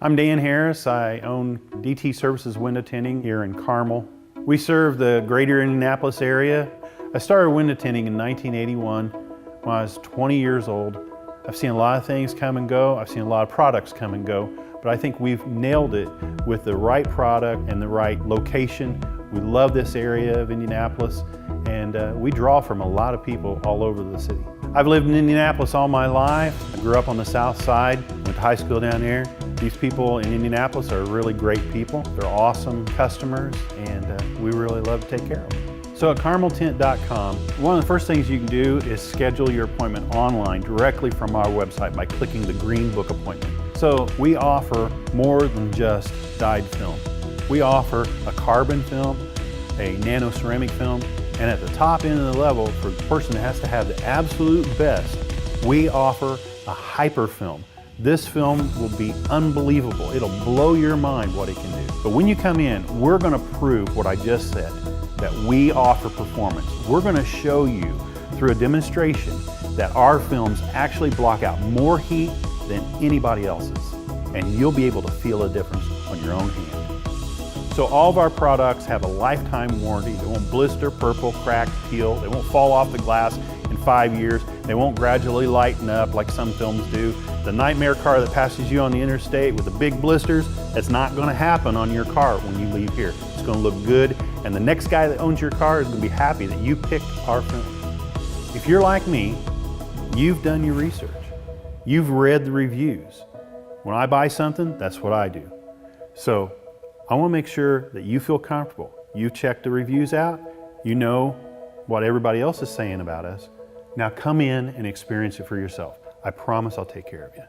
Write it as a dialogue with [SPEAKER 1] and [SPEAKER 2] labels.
[SPEAKER 1] I'm Dan Harris. I own DT Services Window Tinting here in Carmel. We serve the greater Indianapolis area. I started window tinting in 1981 when I was 20 years old. I've seen a lot of things come and go. I've seen a lot of products come and go, but I think we've nailed it with the right product and the right location. We love this area of Indianapolis, and we draw from a lot of people all over the city. I've lived in Indianapolis all my life. I grew up on the south side, went to high school down there. These people in Indianapolis are really great people. They're awesome customers, and we really love to take care of them. So at carmeltint.com, one of the first things you can do is schedule your appointment online directly from our website by clicking the green book appointment. So we offer more than just dyed film. We offer a carbon film, a nano ceramic film, and at the top end of the level, for the person that has to have the absolute best, we offer a hyper film. This film will be unbelievable. It'll blow your mind what it can do. But when you come in, we're going to prove what I just said, that we offer performance. We're going to show you through a demonstration that our films actually block out more heat than anybody else's. And you'll be able to feel a difference on your own hand. So all of our products have a lifetime warranty. They won't blister, purple, crack, peel. They won't fall off the glass in 5 years. They won't gradually lighten up like some films do. The nightmare car that passes you on the interstate with the big blisters, that's not going to happen on your car when you leave here. It's going to look good, and the next guy that owns your car is going to be happy that you picked our film. If you're like me, you've done your research. You've read the reviews. When I buy something, that's what I do. So I want to make sure that you feel comfortable. You check the reviews out. You know what everybody else is saying about us. Now come in and experience it for yourself. I promise I'll take care of you.